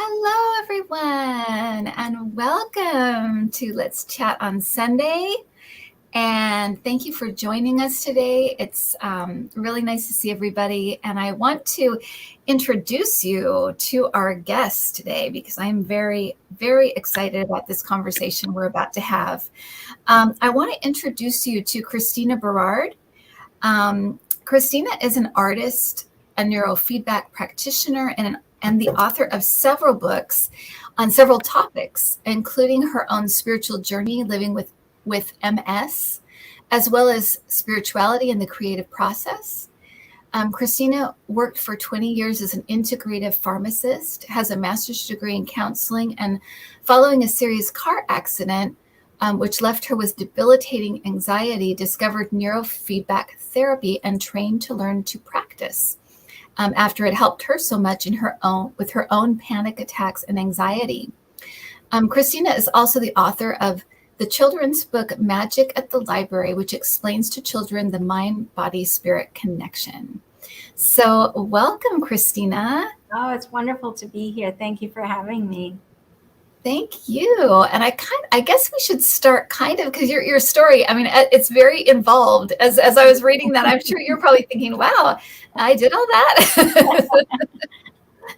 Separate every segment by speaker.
Speaker 1: Hello, everyone, and welcome to Let's Chat on Sunday. And thank you for joining us today. It's really nice to see everybody. And I want to introduce you to our guest today because I'm very, very excited about this conversation we're about to have. I want to introduce you to Cristina Berard. Cristina is an artist, a neurofeedback practitioner, and the author of several books on several topics, including her own spiritual journey living with MS, as well as spirituality and the creative process. Cristina worked for 20 years as an integrative pharmacist, has a master's degree in counseling, and following a serious car accident, which left her with debilitating anxiety, discovered neurofeedback therapy and trained to learn to practice after it helped her so much with her own panic attacks and anxiety. Cristina is also the author of the children's book Magic at the Library, which explains to children the mind-body-spirit connection. So welcome, Cristina.
Speaker 2: Oh, it's wonderful to be here. Thank you for having me.
Speaker 1: Thank you. And I guess we should start because your story, I mean, it's very involved. As I was reading that, I'm sure you're probably thinking, wow, I did all that.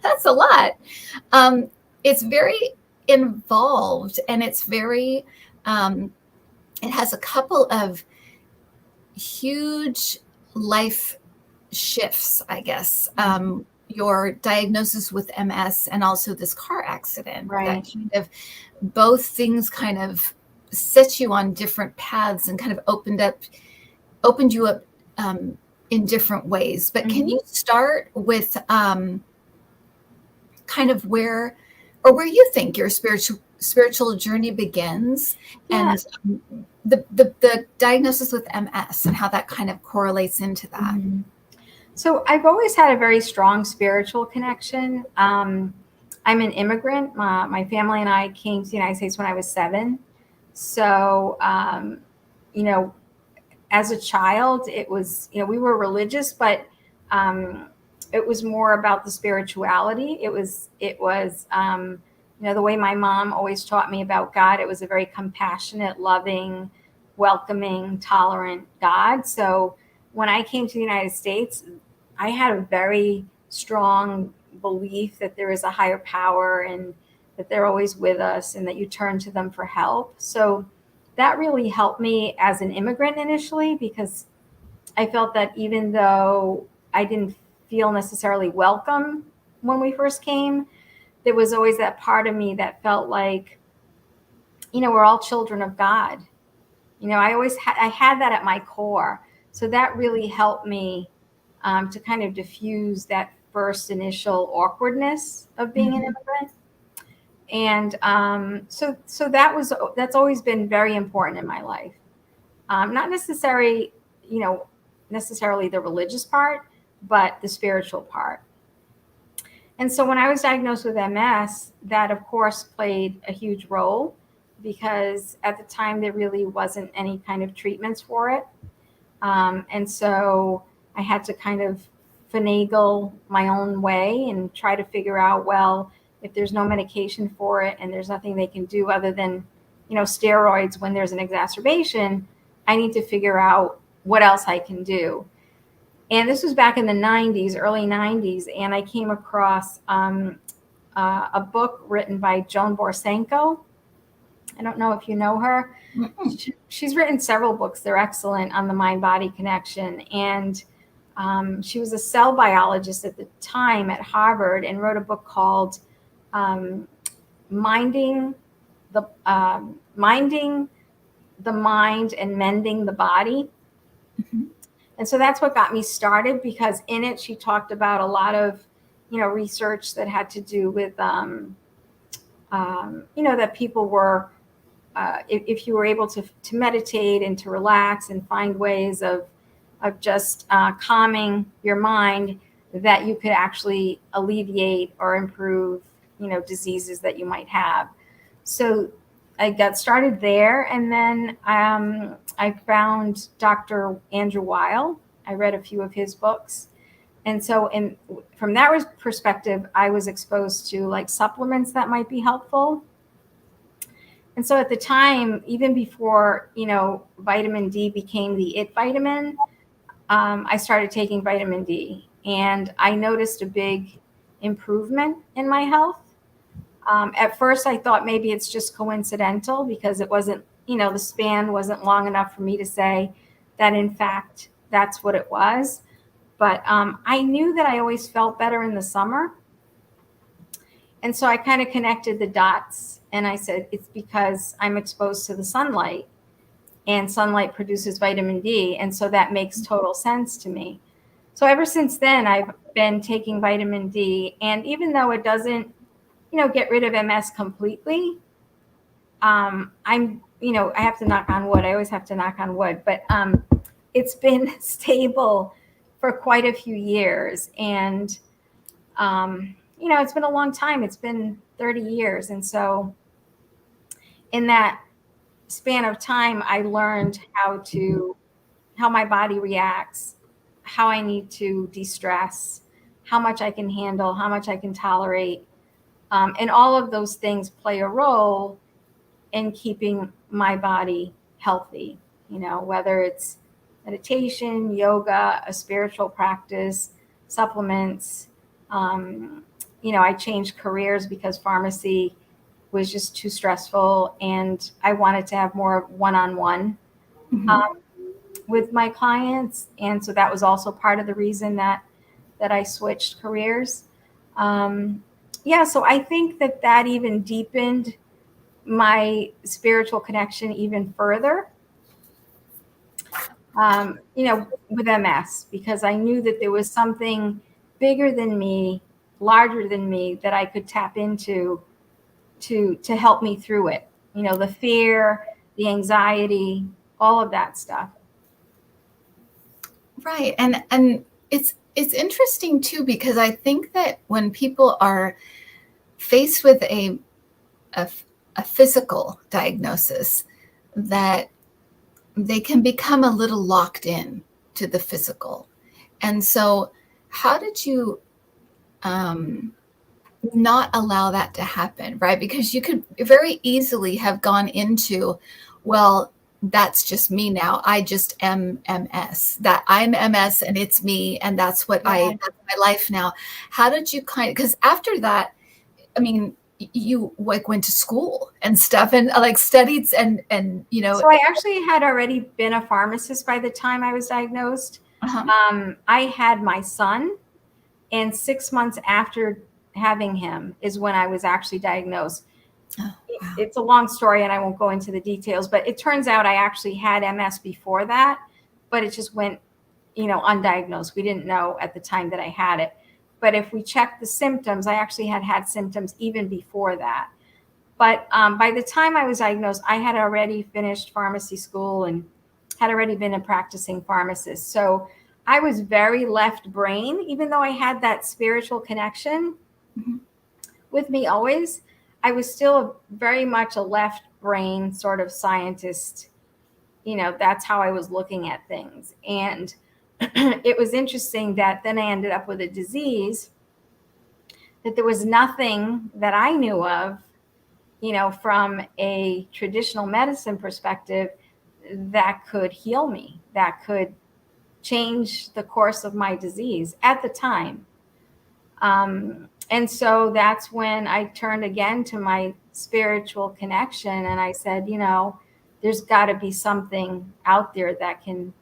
Speaker 1: That's a lot. It's very involved, and it's very, it has a couple of huge life shifts, I guess. Your diagnosis with MS and also this car accident.
Speaker 2: Right.
Speaker 1: That kind of both things kind of set you on different paths and kind of opened you up in different ways. But can you start with kind of where you think your spiritual journey begins, and the diagnosis with MS and how that kind of correlates into that?
Speaker 2: Mm-hmm. So I've always had a very strong spiritual connection. I'm an immigrant. My family and I came to the United States when I was 7. So, as a child, it was, we were religious, but it was more about the spirituality. It was the way my mom always taught me about God. It was a very compassionate, loving, welcoming, tolerant God. So when I came to the United States, I had a very strong belief that there is a higher power and that they're always with us and that you turn to them for help. So that really helped me as an immigrant initially, because I felt that even though I didn't feel necessarily welcome when we first came, there was always that part of me that felt like, we're all children of God. I had that at my core. So that really helped me to kind of diffuse that first initial awkwardness of being an immigrant. And so that's always been very important in my life. Not necessarily the religious part, but the spiritual part. And so when I was diagnosed with MS, that of course played a huge role, because at the time there really wasn't any kind of treatments for it. And so I had to kind of finagle my own way and try to figure out, well, if there's no medication for it and there's nothing they can do other than, steroids when there's an exacerbation, I need to figure out what else I can do. And this was back in the 90s, early 90s, and I came across a book written by Joan Borsenko. I don't know if you know her. She's written several books. They're excellent on the mind-body connection. And she was a cell biologist at the time at Harvard and wrote a book called Minding the Mind and Mending the Body. Mm-hmm. And so that's what got me started, because in it she talked about a lot of, research that had to do with, that people were, if you were able to meditate and to relax and find ways of just calming your mind, that you could actually alleviate or improve, diseases that you might have. So I got started there, and then I found Dr. Andrew Weil. I read a few of his books, And so from that perspective, I was exposed to like supplements that might be helpful. And so at the time, even before, vitamin D became the it vitamin, I started taking vitamin D, and I noticed a big improvement in my health. At first, I thought maybe it's just coincidental because it wasn't, the span wasn't long enough for me to say that, in fact, that's what it was. But I knew that I always felt better in the summer. And so I kind of connected the dots, and I said, it's because I'm exposed to the sunlight, and sunlight produces vitamin D. And so that makes total sense to me. So ever since then, I've been taking vitamin D. And even though it doesn't, get rid of MS completely, I have to knock on wood. I always have to knock on wood, but it's been stable for quite a few years. And, it's been a long time. It's been 30 years. And so in that span of time, I learned how my body reacts, how I need to de-stress, how much I can handle, how much I can tolerate. And all of those things play a role in keeping my body healthy, whether it's meditation, yoga, a spiritual practice, supplements. I changed careers because pharmacy was just too stressful, and I wanted to have more one-on-one with my clients. And so that was also part of the reason that I switched careers. So I think that even deepened my spiritual connection even further, with MS, because I knew that there was something bigger than me, larger than me, that I could tap into to help me through it. The fear, the anxiety, all of that stuff.
Speaker 1: Right. And it's interesting too, because I think that when people are faced with a physical diagnosis, that they can become a little locked in to the physical. And so how did you not allow that to happen, right? Because you could very easily have gone into, well, that's just me now. I just am MS. That I'm MS and it's me, and that's what that's my life now. How did you because after that, I mean, you like went to school and stuff and like studied and
Speaker 2: So I actually had already been a pharmacist by the time I was diagnosed. I had my son, and 6 months after having him is when I was actually diagnosed. Oh, wow. It's a long story and I won't go into the details, but it turns out I actually had MS before that, but it just went, undiagnosed. We didn't know at the time that I had it. But if we check the symptoms, I actually had symptoms even before that. But by the time I was diagnosed, I had already finished pharmacy school and had already been a practicing pharmacist. So I was very left brain, even though I had that spiritual connection with me always. I was still very much a left brain sort of scientist. That's how I was looking at things. And it was interesting that then I ended up with a disease that there was nothing that I knew of, from a traditional medicine perspective, that could heal me, that could change the course of my disease at the time. And so that's when I turned again to my spiritual connection, and I said, there's got to be something out there that can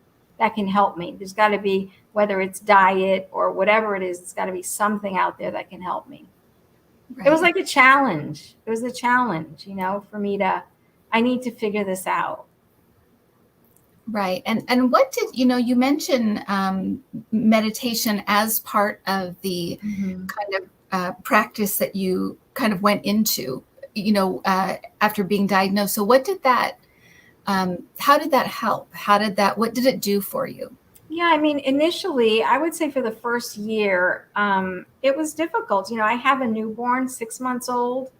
Speaker 2: help me. There's got to be, whether it's diet or whatever it is, it's got to be something out there that can help me. Right. It was like a challenge. It was a challenge, for me I need to figure this out.
Speaker 1: Right. And what did, you mentioned meditation as part of the kind of practice that you kind of went into, after being diagnosed. So what did that, how did that help? What did it do for you?
Speaker 2: Yeah, I mean, initially, I would say for the first year, it was difficult. I have a newborn, 6 months old.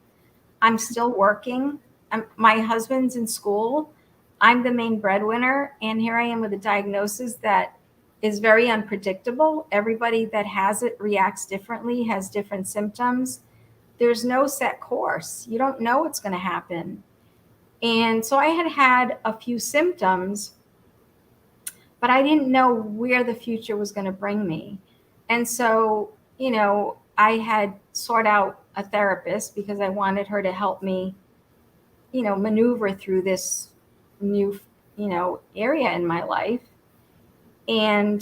Speaker 2: I'm still working. My husband's in school. I'm the main breadwinner. And here I am with a diagnosis that is very unpredictable. Everybody that has it reacts differently, has different symptoms. There's no set course. You don't know what's going to happen. And so I had a few symptoms, but I didn't know where the future was going to bring me. And so, I had sought out a therapist because I wanted her to help me, maneuver through this new, area in my life. And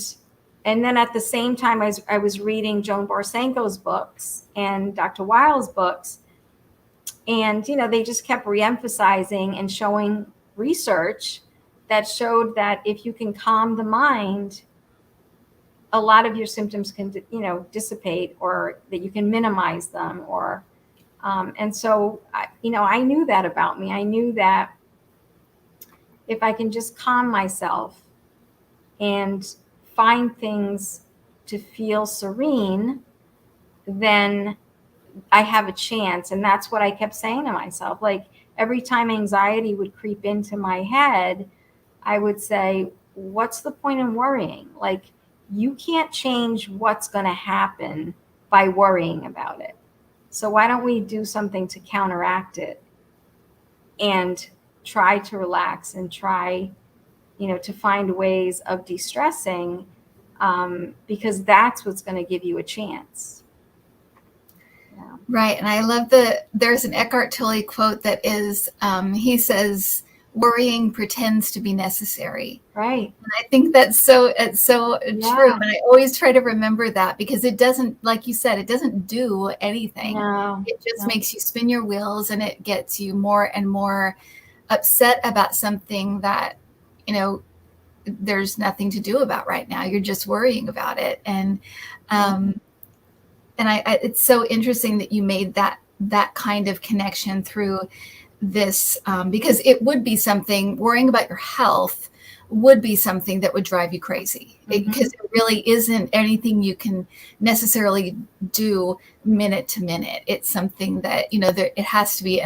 Speaker 2: then at the same time, I was reading Joan Borsenko's books and Dr. Weil's books. And, they just kept reemphasizing and showing research that showed that if you can calm the mind, a lot of your symptoms can, dissipate, or that you can minimize them. And so, I knew that about me. I knew that if I can just calm myself and find things to feel serene, then I have a chance. And that's what I kept saying to myself. Like, every time anxiety would creep into my head, I would say, what's the point in worrying? Like, you can't change what's going to happen by worrying about it. So why don't we do something to counteract it and try to relax and try, to find ways of de-stressing, because that's what's going to give you a chance. Yeah.
Speaker 1: Right. And I love there's an Eckhart Tolle quote that is, he says, worrying pretends to be necessary.
Speaker 2: Right.
Speaker 1: And I think it's so true. And I always try to remember that, because it doesn't, like you said, it doesn't do anything.
Speaker 2: No,
Speaker 1: it just makes you spin your wheels, and it gets you more and more upset about something that, there's nothing to do about right now. You're just worrying about it. And, and it's so interesting that you made that kind of connection through this, because it would be something, worrying about your health would be something that would drive you crazy, because it really isn't anything you can necessarily do minute to minute. It's something that, it has to be,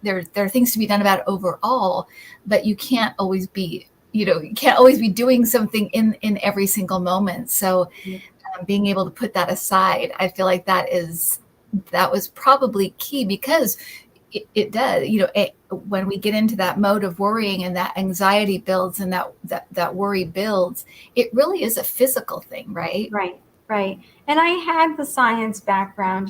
Speaker 1: there are things to be done about it overall, but you can't always be, you can't always be doing something in every single moment. So being able to put that aside, I feel like that was probably key, because it does, when we get into that mode of worrying and that anxiety builds and that worry builds, it really is a physical thing, right?
Speaker 2: Right. And I had the science background,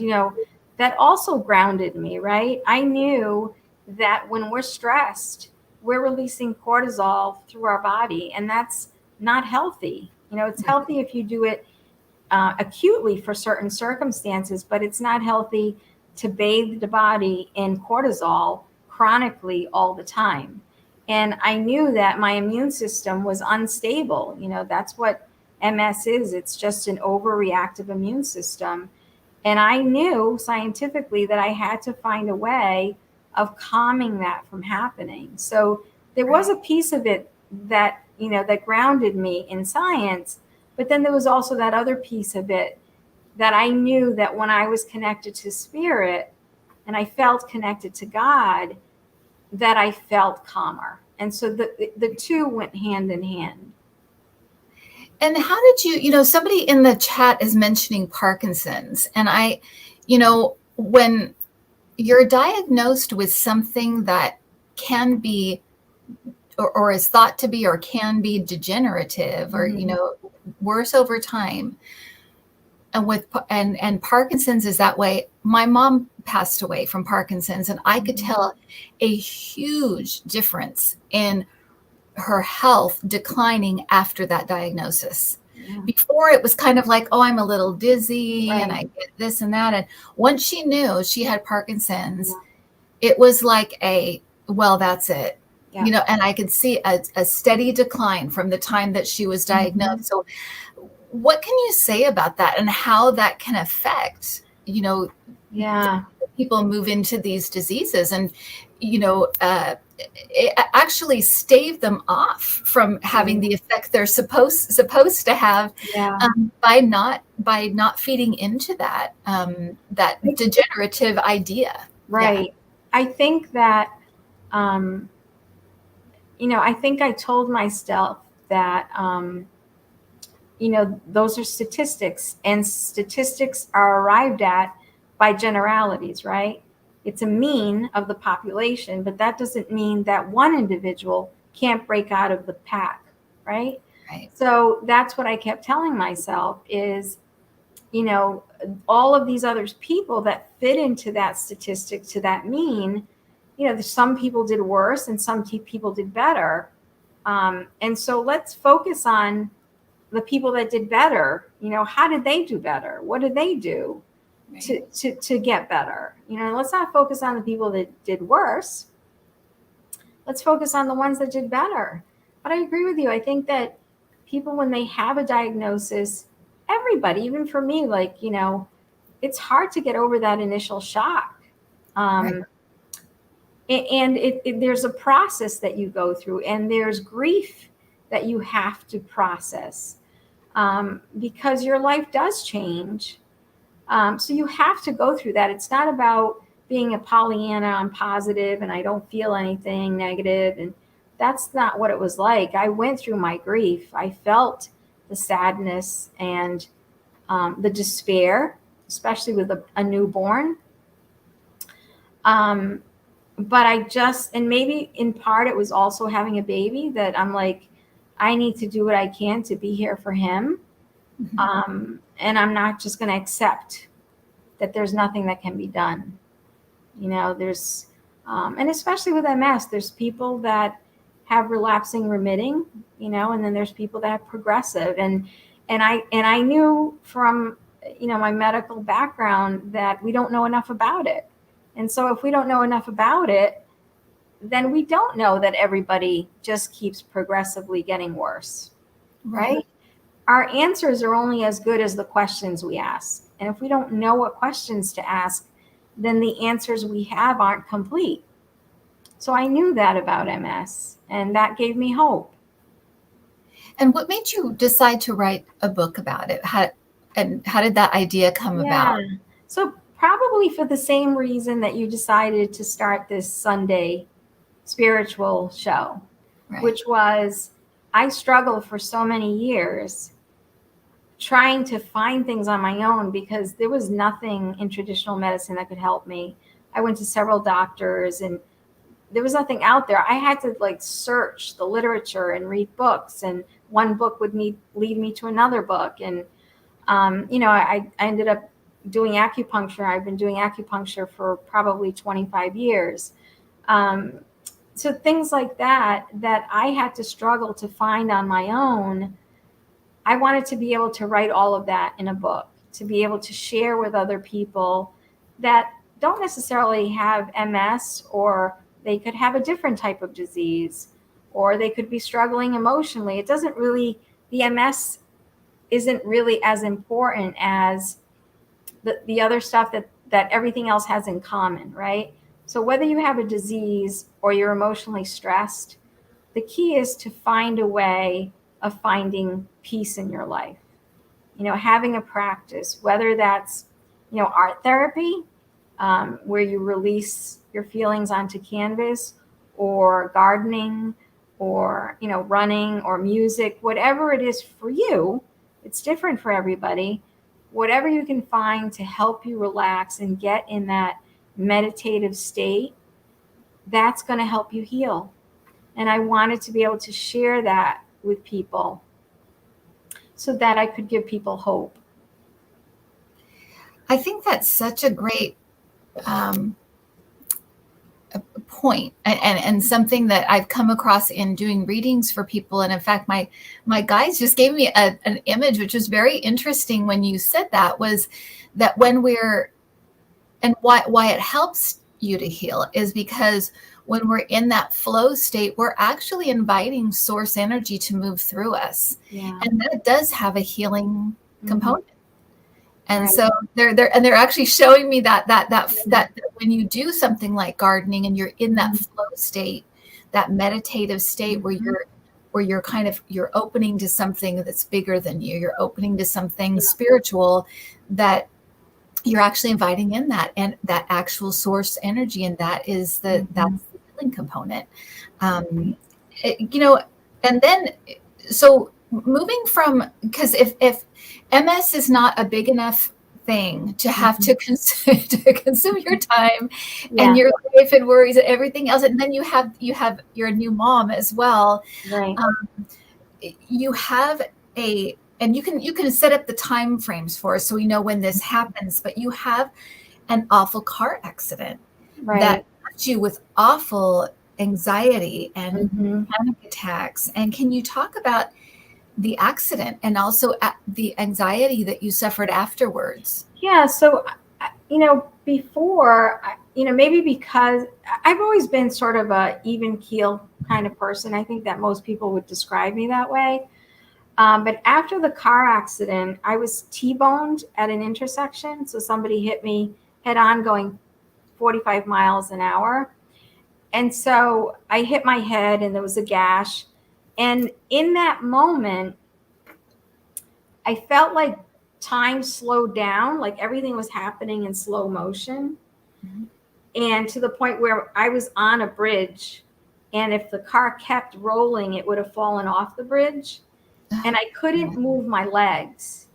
Speaker 2: that also grounded me, right? I knew that when we're stressed, we're releasing cortisol through our body, and that's not healthy. It's healthy if you do it acutely for certain circumstances, but it's not healthy to bathe the body in cortisol chronically all the time. And I knew that my immune system was unstable. That's what MS is. It's just an overreactive immune system. And I knew scientifically that I had to find a way of calming that from happening. So there was a piece of it that, that grounded me in science. But then there was also that other piece of it that I knew that when I was connected to spirit and I felt connected to God, that I felt calmer. And so the two went hand in hand.
Speaker 1: And how did somebody in the chat is mentioning Parkinson's, and when you're diagnosed with something that can be, or is thought to be, or can be degenerative, or, worse over time, and Parkinson's is that way. My mom passed away from Parkinson's, and I could tell a huge difference in her health declining after that diagnosis. Before, it was kind of like, oh, I'm a little dizzy and I get this and that. And once she knew she had Parkinson's, it was like well, that's it. And I could see a steady decline from the time that she was diagnosed. So what can you say about that, and how that can affect, people move into these diseases, and, it actually stave them off from having the effect they're supposed to have, by not feeding into that degenerative idea.
Speaker 2: Right. I think that, I think I told myself that, those are statistics, and statistics are arrived at by generalities, right? It's a mean of the population, but that doesn't mean that one individual can't break out of the pack, right?
Speaker 1: Right.
Speaker 2: So that's what I kept telling myself is, all of these other people that fit into that statistic, to that mean, some people did worse and some people did better. And so let's focus on the people that did better. How did they do better? What did they do to get better? Let's not focus on the people that did worse. Let's focus on the ones that did better. But I agree with you. I think that people, when they have a diagnosis, everybody, even for me, it's hard to get over that initial shock. And there's a process that you go through, and there's grief that you have to process, because your life does change. So you have to go through that. It's not about being a Pollyanna, I'm positive and I don't feel anything negative. And that's not what it was like. I went through my grief. I felt the sadness and the despair, especially with a newborn. But and maybe in part it was also having a baby, that I'm like, I need to do what I can to be here for him. Mm-hmm. And I'm not just going to accept that there's nothing that can be done. There's, and especially with MS, there's people that have relapsing remitting, and then there's people that have progressive. And I knew from, my medical background that we don't know enough about it. And so if we don't know enough about it, then we don't know that everybody just keeps progressively getting worse, right? Our answers are only as good as the questions we ask. And if we don't know what questions to ask, then the answers we have aren't complete. So I knew that about MS, and that gave me hope.
Speaker 1: And what made you decide to write a book about it? How did that idea come about?
Speaker 2: So probably for the same reason that you decided to start this Sunday spiritual show, which was, I struggled for so many years trying to find things on my own, because there was nothing in traditional medicine that could help me. I went to several doctors and there was nothing out there. I had to search the literature and read books, and one book would lead me to another book. And, I ended up doing acupuncture. I've been doing acupuncture for probably 25 years. So things like that I had to struggle to find on my own. I wanted to be able to write all of that in a book, to be able to share with other people that don't necessarily have MS, or they could have a different type of disease, or they could be struggling emotionally. It doesn't really, the MS isn't really as important as the other stuff that everything else has in common, right? So whether you have a disease or you're emotionally stressed, the key is to find a way of finding peace in your life. Having a practice, whether that's, art therapy, where you release your feelings onto canvas, or gardening, or, running, or music, whatever it is for you. It's different for everybody. Whatever you can find to help you relax and get in that meditative state, that's going to help you heal. And I wanted to be able to share that with people so that I could give people hope.
Speaker 1: I think that's such a great point, and something that I've come across in doing readings for people. And in fact, my guides just gave me an image, which was very interesting when you said that, was that when and why it helps you to heal is because when we're in that flow state, we're actually inviting source energy to move through us. Yeah. And that does have a healing component. And so they're actually showing me that when you do something like gardening and you're in that flow state, that meditative state where you're opening to something that's bigger than you, you're opening to something spiritual, that you're actually inviting in that actual source energy, and that's the healing component. And then so moving from, because if MS is not a big enough thing to have to consume your time and
Speaker 2: Yeah,
Speaker 1: your life and worries and everything else, and then you have you're a new mom as well.
Speaker 2: right.
Speaker 1: You have a, and you can set up the time frames for us so we know when this happens, but you have an awful car accident that
Speaker 2: Right.
Speaker 1: left you with awful anxiety and
Speaker 2: Hmm.
Speaker 1: panic attacks. And can you talk about the accident and also the anxiety that you suffered afterwards?
Speaker 2: Yeah. So, before, maybe because I've always been sort of a even keel kind of person. I think that most people would describe me that way. But after the car accident, I was T-boned at an intersection. So somebody hit me head on going 45 miles an hour. And so I hit my head and there was a gash. And in that moment, I felt like time slowed down, like everything was happening in slow motion.
Speaker 1: Mhm.
Speaker 2: And to the point where I was on a bridge. And if the car kept rolling, it would have fallen off the bridge. And I couldn't move my legs.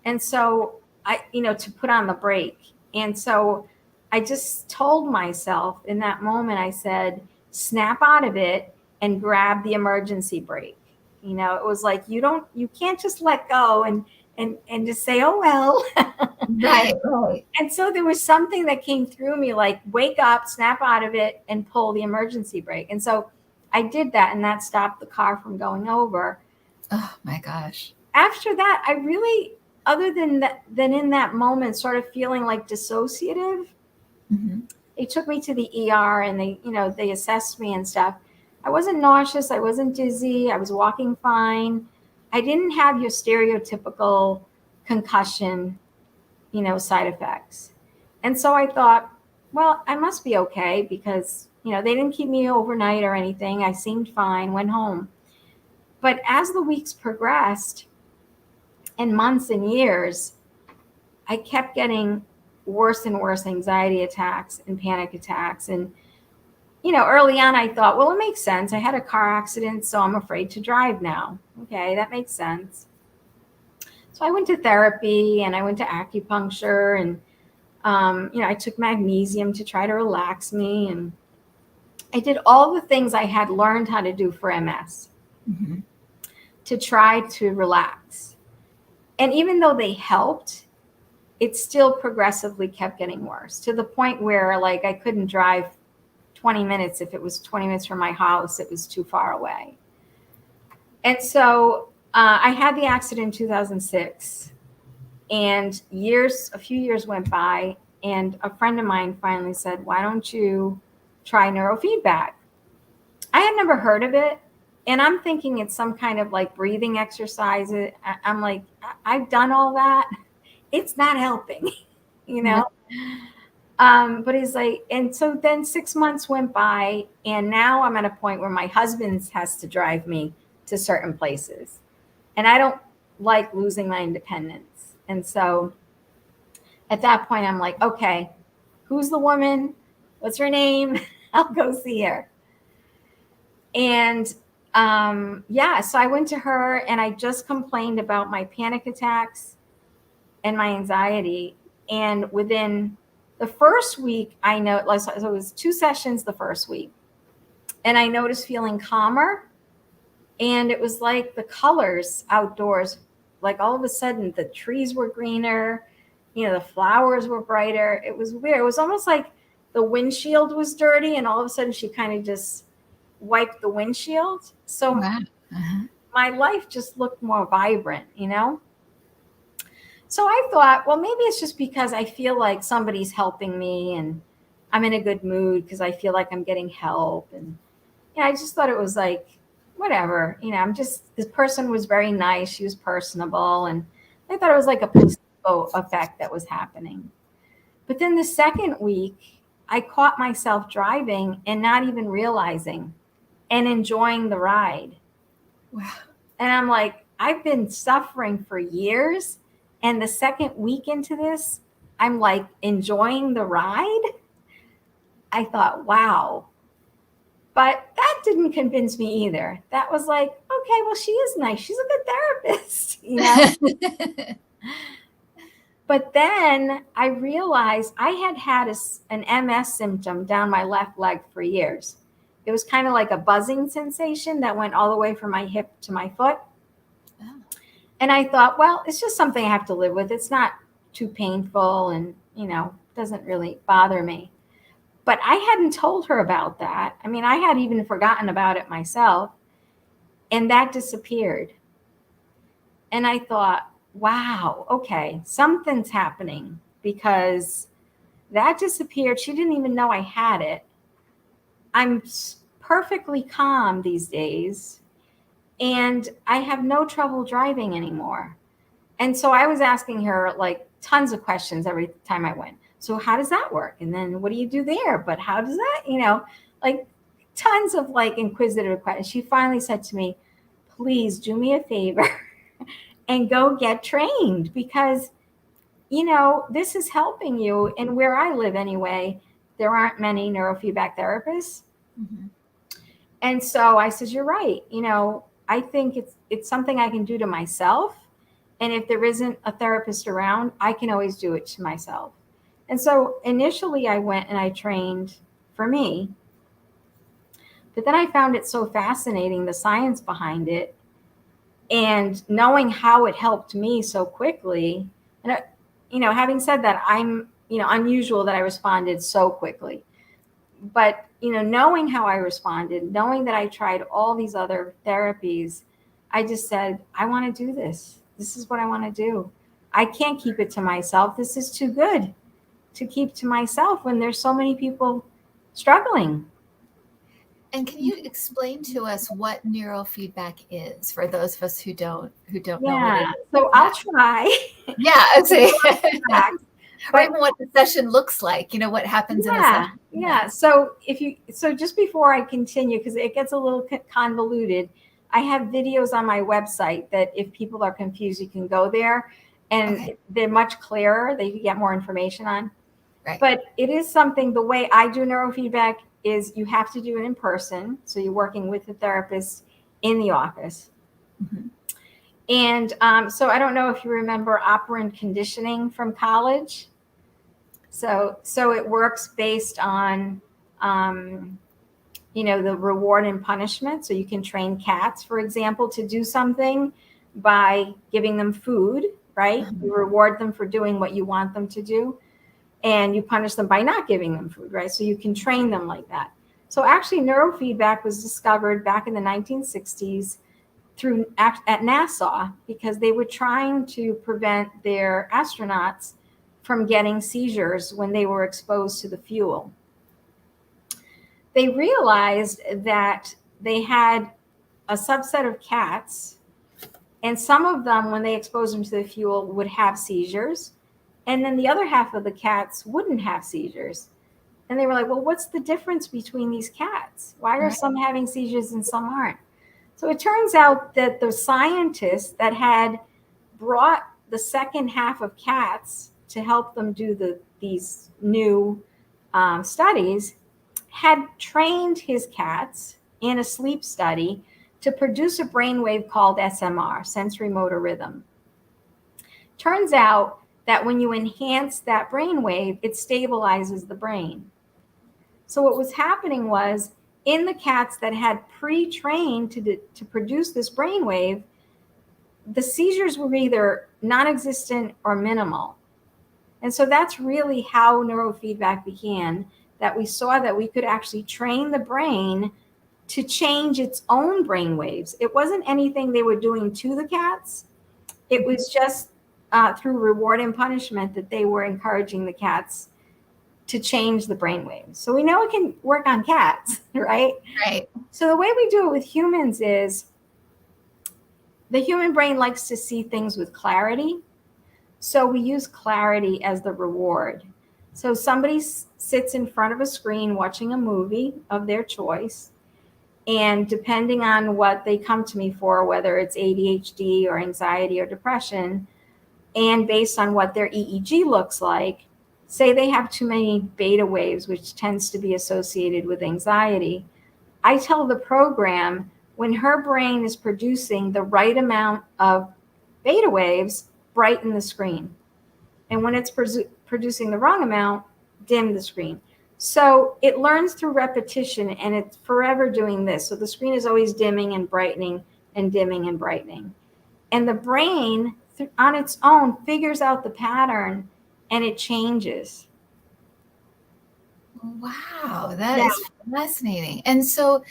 Speaker 2: And so to put on the brake. And so I just told myself in that moment, I said, snap out of it and grab the emergency brake. It was like, you can't just let go and just say, oh, well.
Speaker 1: Right, right.
Speaker 2: And so there was something that came through me like, wake up, snap out of it, and pull the emergency brake. And so I did that, and that stopped the car from going over.
Speaker 1: Oh my gosh.
Speaker 2: After that, I really, other than that, than in that moment, sort of feeling like dissociative,
Speaker 1: Mm-hmm.
Speaker 2: they took me to the ER and they assessed me and stuff. I wasn't nauseous. I wasn't dizzy. I was walking fine. I didn't have your stereotypical concussion, side effects. And so I thought, well, I must be okay because, they didn't keep me overnight or anything. I seemed fine, went home. But as the weeks progressed and months and years, I kept getting worse and worse anxiety attacks and panic attacks. And, early on, I thought, well, it makes sense. I had a car accident, so I'm afraid to drive now. Okay, that makes sense. So I went to therapy and I went to acupuncture and, I took magnesium to try to relax me. And I did all the things I had learned how to do for MS
Speaker 1: Mm-hmm.
Speaker 2: to try to relax. And even though they helped, it still progressively kept getting worse to the point where like I couldn't drive 20 minutes. If it was 20 minutes from my house, it was too far away. And so I had the accident in 2006 and a few years went by and a friend of mine finally said, why don't you try neurofeedback? I had never heard of it. And I'm thinking it's some kind of like breathing exercise. I'm like, I've done all that. It's not helping, you
Speaker 1: Yeah.
Speaker 2: know? But he's like, and so then 6 months went by, and now I'm at a point where my husband has to drive me to certain places. And I don't like losing my independence. And so at that point, I'm like, okay, who's the woman? What's her name? I'll go see her. And yeah, so I went to her and I just complained about my panic attacks and my anxiety. And within the first week, I know, so it was 2 sessions the first week. And I noticed feeling calmer. And it was like the colors outdoors, like all of a sudden the trees were greener, the flowers were brighter. It was weird. It was almost like the windshield was dirty. And all of a sudden she kind of just wiped the windshield. So
Speaker 1: Wow. Uh-huh.
Speaker 2: my life just looked more vibrant. So I thought, well, maybe it's just because I feel like somebody's helping me and I'm in a good mood because I feel like I'm getting help. And I just thought it was like, whatever, this person was very nice. She was personable. And I thought it was like a placebo effect that was happening. But then the second week, I caught myself driving and not even realizing and enjoying the ride.
Speaker 1: Wow.
Speaker 2: And I'm like, I've been suffering for years. And the second week into this, I'm like enjoying the ride. I thought, wow. But that didn't convince me either. That was like, okay, well, she is nice. She's a good therapist, you know? But then I realized I had an MS symptom down my left leg for years. It was kind of like a buzzing sensation that went all the way from my hip to my foot.
Speaker 1: Oh.
Speaker 2: And I thought, well, it's just something I have to live with. It's not too painful and, doesn't really bother me. But I hadn't told her about that. I mean, I had even forgotten about it myself. And that disappeared. And I thought, wow, okay, something's happening, because that disappeared. She didn't even know I had it. I'm perfectly calm these days, and I have no trouble driving anymore. And so I was asking her like tons of questions every time I went. So how does that work? And then what do you do there? But how does that, like tons of like inquisitive questions. She finally said to me, please do me a favor and go get trained, because, this is helping you. And where I live anyway, there aren't many neurofeedback therapists.
Speaker 1: Mm-hmm.
Speaker 2: And so I said, you're right. I think it's something I can do to myself. And if there isn't a therapist around, I can always do it to myself. And so initially I went and I trained for me. But then I found it so fascinating, the science behind it, and knowing how it helped me so quickly. And, having said that, I'm, unusual that I responded so quickly. But, knowing how I responded, knowing that I tried all these other therapies, I just said, I want to do this. This is what I want to do. I can't keep it to myself. This is too good to keep to myself when there's so many people struggling.
Speaker 1: And can you explain to us what neurofeedback is for those of us who don't know what it is?
Speaker 2: So I'll try.
Speaker 1: Yeah, okay. Or
Speaker 2: But
Speaker 1: even what the session looks like, what happens in a session.
Speaker 2: Yeah. So just before I continue, because it gets a little convoluted, I have videos on my website that if people are confused, you can go there, and they're much clearer. They can get more information on.
Speaker 1: Right.
Speaker 2: But it is something, the way I do neurofeedback is you have to do it in person. So you're working with the therapist in the office.
Speaker 1: Mm-hmm.
Speaker 2: And so I don't know if you remember operant conditioning from college. So it works based on, the reward and punishment. So you can train cats, for example, to do something by giving them food, right?
Speaker 1: Uh-huh.
Speaker 2: You reward them for doing what you want them to do, and you punish them by not giving them food, right? So you can train them like that. So actually neurofeedback was discovered back in the 1960s at NASA, because they were trying to prevent their astronauts from getting seizures when they were exposed to the fuel. They realized that they had a subset of cats, and some of them, when they exposed them to the fuel, would have seizures. And then the other half of the cats wouldn't have seizures. And they were like, well, what's the difference between these cats? Why are some having seizures and some aren't? So it turns out that the scientists that had brought the second half of cats to help them do these new studies had trained his cats in a sleep study to produce a brainwave called SMR, sensory motor rhythm. Turns out that when you enhance that brainwave, it stabilizes the brain. So what was happening was, in the cats that had pre-trained to produce this brainwave, the seizures were either non-existent or minimal. And so that's really how neurofeedback began, that we saw that we could actually train the brain to change its own brain waves. It wasn't anything they were doing to the cats. It was just through reward and punishment that they were encouraging the cats to change the brain waves. So we know it can work on cats, right?
Speaker 1: Right.
Speaker 2: So the way we do it with humans is, the human brain likes to see things with clarity. So we use clarity as the reward. So somebody sits in front of a screen watching a movie of their choice, and depending on what they come to me for, whether it's ADHD or anxiety or depression, and based on what their EEG looks like, say they have too many beta waves, which tends to be associated with anxiety, I tell the program when her brain is producing the right amount of beta waves, brighten the screen. And when it's producing the wrong amount, dim the screen. So it learns through repetition, and it's forever doing this. So the screen is always dimming and brightening and dimming and brightening. And the brain on its own figures out the pattern and it changes.
Speaker 1: Wow, that is fascinating. And so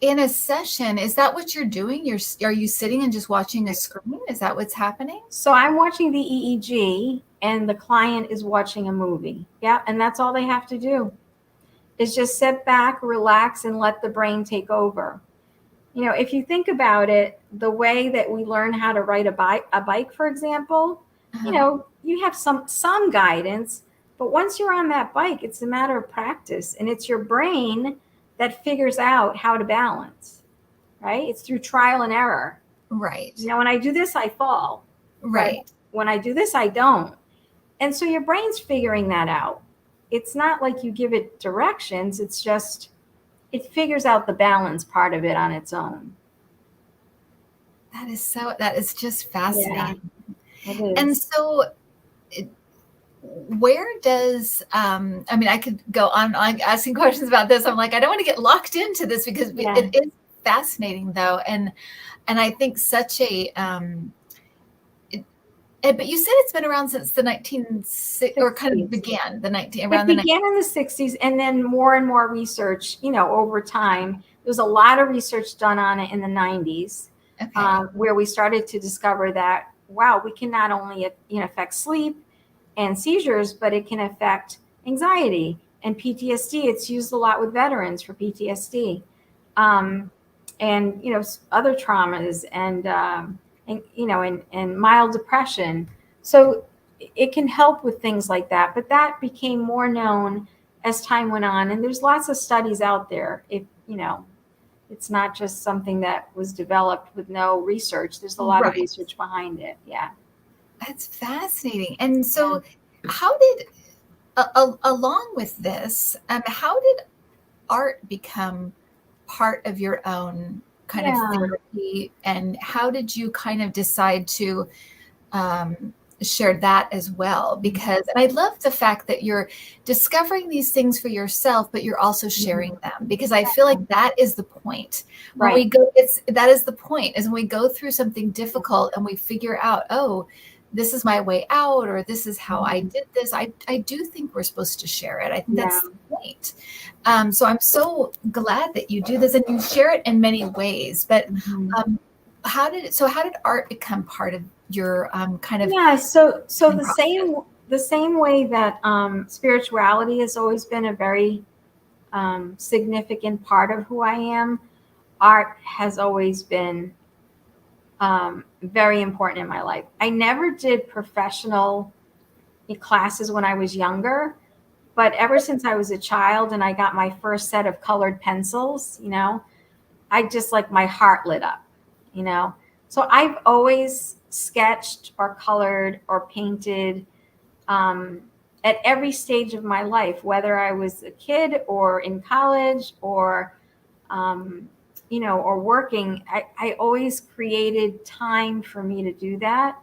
Speaker 1: in a session, is that what you're doing? Are you sitting and just watching a screen? Is that what's happening?
Speaker 2: So I'm watching the EEG and the client is watching a movie. Yeah, and that's all they have to do is just sit back, relax, and let the brain take over. You know, if you think about it, the way that we learn how to ride a bike, for example, you know, you have some guidance, but once you're on that bike, it's a matter of practice, and it's your brain that figures out how to balance, right? It's through trial and error.
Speaker 1: Right.
Speaker 2: You know, when I do this, I fall.
Speaker 1: Right.
Speaker 2: When I do this, I don't. And so your brain's figuring that out. It's not like you give it directions. It's just, it figures out the balance part of it on its own.
Speaker 1: That is just fascinating.
Speaker 2: Yeah, it is.
Speaker 1: And so where does, I mean, I could go on asking questions about this. I'm like, I don't want to get locked into this because it is fascinating though. And I think such a, but you said it's been around since the 1960s, or kind of began around
Speaker 2: it began in the 60s, and then more and more research, you know, over time. There was a lot of research done on it in the 90s, where we started to discover that, wow, we can not only, you know, affect sleep and seizures, but it can affect anxiety and PTSD. It's used a lot with veterans for PTSD, and, you know, other traumas, and you know, and mild depression. So it can help with things like that. But that became more known as time went on. And there's lots of studies out there. If, you know, it's not just something that was developed with no research. There's a lot of research behind it. Yeah.
Speaker 1: That's fascinating. And so how did, along with this, how did art become part of your own kind of therapy, and how did you kind of decide to share that as well? Because I love the fact that you're discovering these things for yourself, but you're also sharing them, because I feel like that is the point. When we go, that is the point, is when we go through something difficult and we figure out, oh, this is my way out, or this is how I did this. I do think we're supposed to share it. I think that's the point. So I'm so glad that you do this, and you share it in many ways. But how did art become part of your kind of
Speaker 2: so the same way that spirituality has always been a very significant part of who I am, art has always been very important in my life. I never did professional classes when I was younger, but ever since I was a child and I got my first set of colored pencils, you know, I just, like, my heart lit up, you know. So I've always sketched or colored or painted at every stage of my life, whether I was a kid or in college or you know, or working. I always created time for me to do that,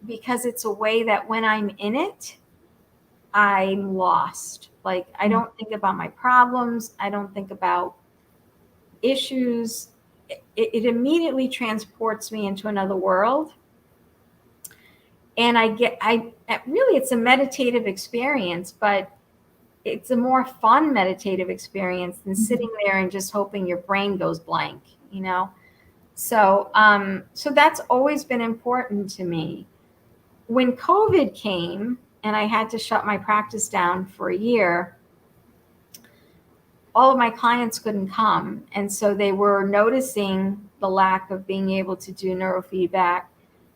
Speaker 2: because it's a way that when I'm in it, I'm lost. Like, I don't think about my problems. I don't think about issues. It immediately transports me into another world. And really, it's a meditative experience, but it's a more fun meditative experience than sitting there and just hoping your brain goes blank, you know? So, so that's always been important to me. When COVID came and I had to shut my practice down for a year, all of my clients couldn't come. And so they were noticing the lack of being able to do neurofeedback.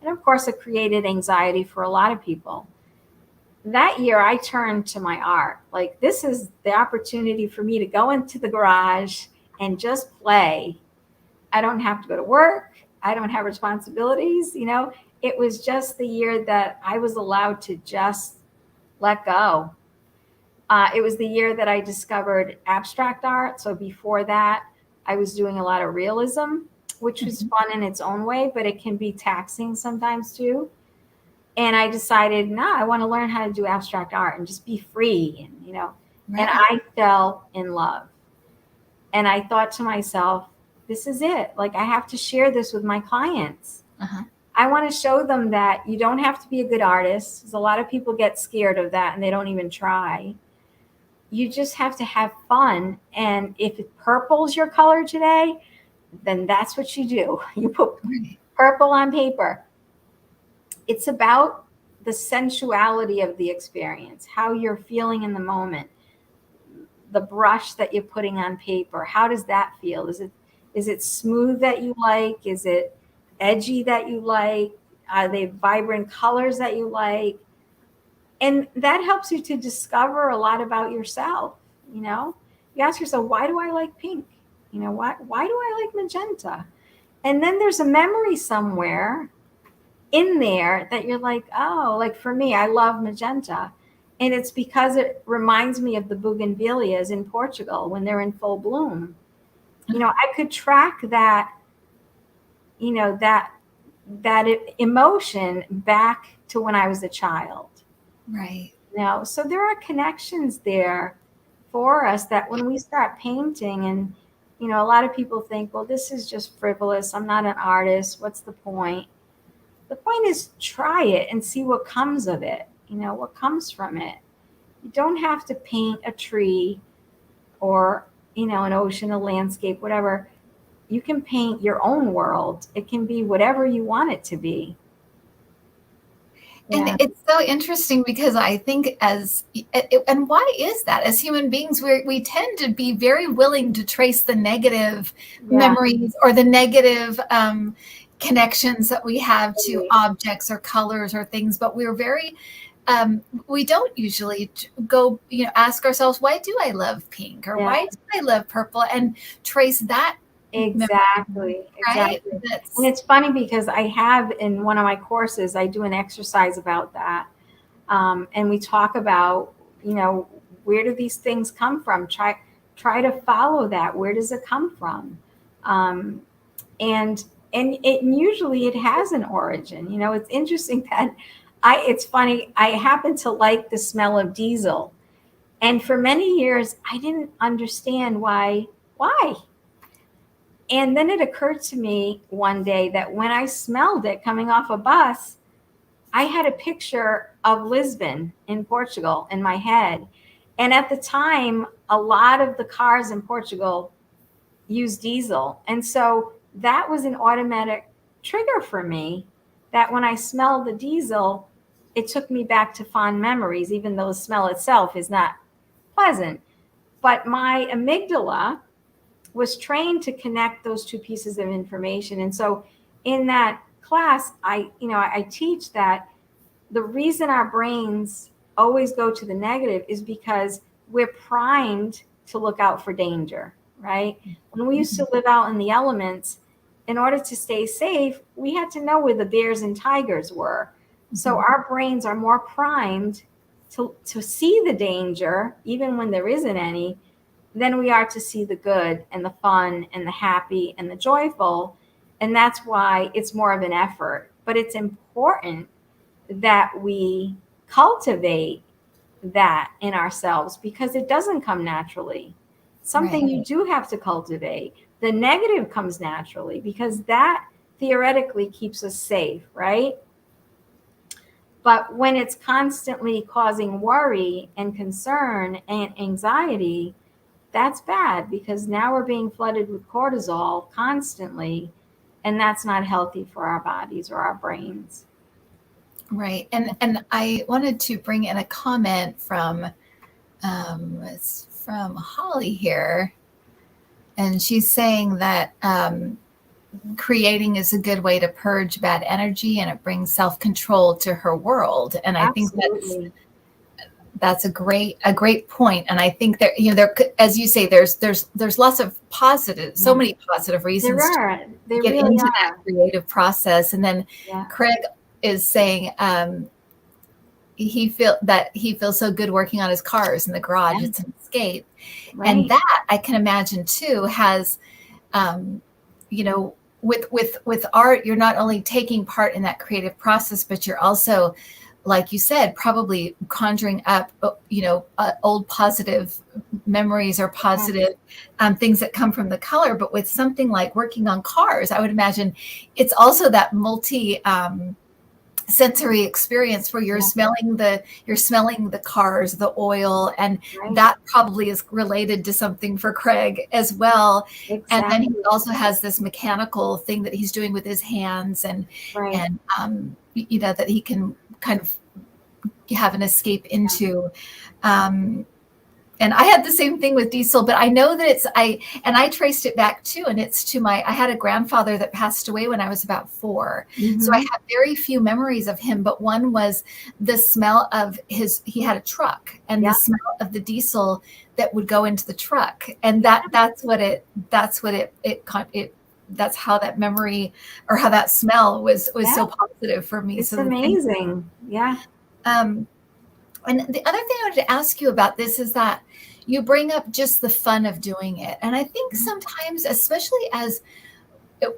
Speaker 2: And of course, it created anxiety for a lot of people. That year, I turned to my art. Like, this is the opportunity for me to go into the garage and just play. I don't have to go to work. I don't have responsibilities. You know, it was just the year that I was allowed to just let go. It was the year that I discovered abstract art. So before that, I was doing a lot of realism, which was fun in its own way, but it can be taxing sometimes too. And I decided, I want to learn how to do abstract art and just be free. And, and I fell in love. And I thought to myself, this is it. Like, I have to share this with my clients. I want to show them that you don't have to be a good artist, because a lot of people get scared of that and they don't even try. You just have to have fun. And if purple's your color today, then that's what you do. You put purple on paper. It's about the sensuality of the experience, how you're feeling in the moment, the brush that you're putting on paper. How does that feel? Is it smooth that you like? Is it edgy that you like? Are they vibrant colors that you like? And that helps you to discover a lot about yourself. You ask yourself, why do I like pink? Why do I like magenta? And then there's a memory somewhere in there that you're like, oh, like for me, I love magenta. And it's because it reminds me of the bougainvilleas in Portugal when they're in full bloom. I could track that, that emotion back to when I was a child.
Speaker 1: Right.
Speaker 2: So there are connections there for us that when we start painting, and, a lot of people think, well, this is just frivolous. I'm not an artist. What's the point? The point is, try it and see what comes of it, what comes from it. You don't have to paint a tree or, an ocean, a landscape, whatever. You can paint your own world. It can be whatever you want it to be.
Speaker 1: And it's so interesting because I think and why is that? As human beings, we tend to be very willing to trace the negative memories or the negative connections that we have to objects or colors or things, but we're very we don't usually go ask ourselves, why do I love pink, or why do I love purple, and trace that
Speaker 2: exactly
Speaker 1: right?
Speaker 2: And it's funny because I have, in one of my courses, I do an exercise about that, and we talk about where do these things come from. Try to follow that. Where does it come from? And usually it has an origin. It's interesting that it's funny. I happen to like the smell of diesel. And for many years, I didn't understand why. And then it occurred to me one day that when I smelled it coming off a bus, I had a picture of Lisbon in Portugal in my head. And at the time, a lot of the cars in Portugal used diesel. And so that was an automatic trigger for me, that when I smelled the diesel, it took me back to fond memories, even though the smell itself is not pleasant. But my amygdala was trained to connect those two pieces of information. And so in that class, I teach that the reason our brains always go to the negative is because we're primed to look out for danger, right? When we used to live out in the elements, in order to stay safe, we had to know where the bears and tigers were. So our brains are more primed to see the danger, even when there isn't any, than we are to see the good and the fun and the happy and the joyful. And that's why it's more of an effort. But it's important that we cultivate that in ourselves, because it doesn't come naturally. Something you do have to cultivate. The negative comes naturally, because that theoretically keeps us safe, right? But when it's constantly causing worry and concern and anxiety, that's bad, because now we're being flooded with cortisol constantly, and that's not healthy for our bodies or our brains.
Speaker 1: Right. And I wanted to bring in a comment from it's from Holly here. And she's saying that creating is a good way to purge bad energy, and it brings self-control to her world. And I think that's a great point. And I think that, there, as you say, there's lots of positive, so many positive reasons
Speaker 2: to
Speaker 1: get
Speaker 2: really
Speaker 1: into that creative process. And then Craig is saying he feels so good working on his cars in the garage. It's an escape. And that, I can imagine too, has you know, with art, you're not only taking part in that creative process, but you're also, like you said, probably conjuring up, old positive memories or positive things that come from the color. But with something like working on cars, I would imagine it's also that multi sensory experience where you're smelling the cars, the oil, and that probably is related to something for Craig as well.
Speaker 2: Exactly.
Speaker 1: And then he also has this mechanical thing that he's doing with his hands, and that he can kind of have an escape into. And I had the same thing with Diesel, but I know that I traced it back too. And it's to I had a grandfather that passed away when I was about 4. Mm-hmm. So I have very few memories of him, but one was the smell of he had a truck, and the smell of the diesel that would go into the truck. And that's how that memory, or how that smell was so positive for me.
Speaker 2: It's so amazing.
Speaker 1: And the other thing I wanted to ask you about this is that you bring up just the fun of doing it. And I think sometimes, especially as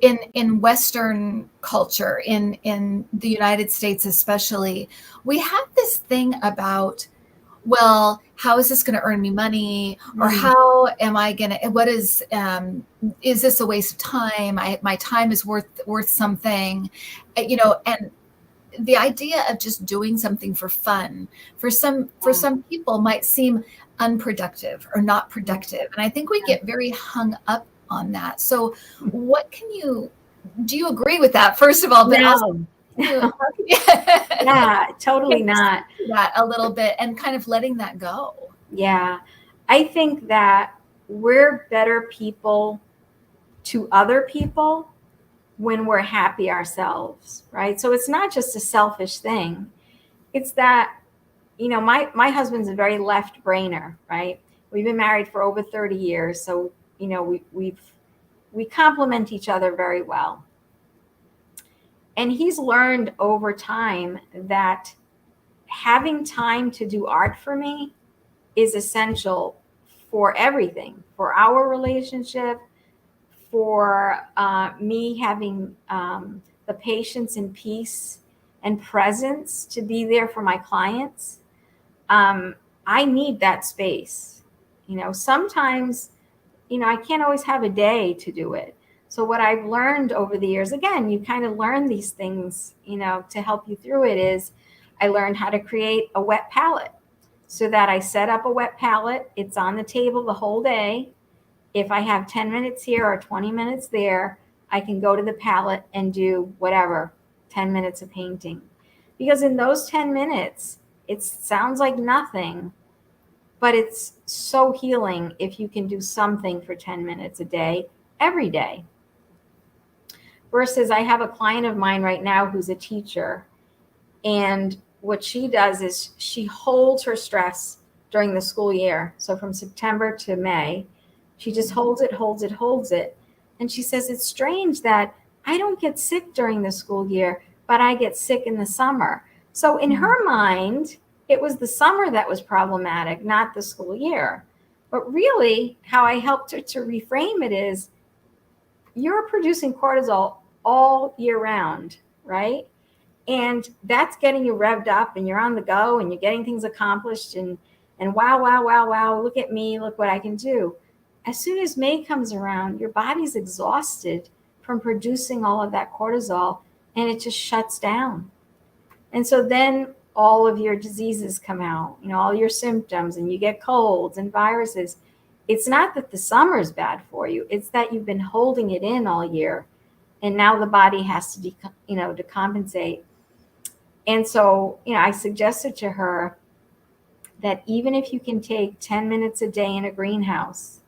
Speaker 1: in Western culture, in the United States especially, we have this thing about, well, how is this going to earn me money? Or how am I going to, is this a waste of time? My time is worth something, and the idea of just doing something for fun for some people might seem unproductive or not productive. And I think we get very hung up on that. So do you agree with that, first of all? But
Speaker 2: no. Totally not.
Speaker 1: That a little bit, and kind of letting that go.
Speaker 2: Yeah. I think that we're better people to other people when we're happy ourselves, right? So it's not just a selfish thing. It's that, my husband's a very left brainer, right? We've been married for over 30 years. So, we complement each other very well. And he's learned over time that having time to do art for me is essential for everything, for our relationship, for me having the patience and peace and presence to be there for my clients. I need that space. Sometimes, I can't always have a day to do it. So what I've learned over the years, again, you kind of learn these things, to help you through it, is I learned how to create a wet palette, so that I set up a wet palette. It's on the table the whole day. If I have 10 minutes here or 20 minutes there, I can go to the palette and do whatever, 10 minutes of painting. Because in those 10 minutes, it sounds like nothing, but it's so healing if you can do something for 10 minutes a day, every day. Versus I have a client of mine right now who's a teacher, and what she does is she holds her stress during the school year. So from September to May, she just holds it. And she says, it's strange that I don't get sick during the school year, but I get sick in the summer. So in her mind, it was the summer that was problematic, not the school year. But really, how I helped her to reframe it is, you're producing cortisol all year round, right? And that's getting you revved up, and you're on the go, and you're getting things accomplished, and wow, look at me, look what I can do. As soon as May comes around, your body's exhausted from producing all of that cortisol, and it just shuts down. And so then all of your diseases come out, all your symptoms, and you get colds and viruses. It's not that the summer is bad for you. It's that you've been holding it in all year, and now the body has to, to compensate. And so, I suggested to her that even if you can take 10 minutes a day in a greenhouse,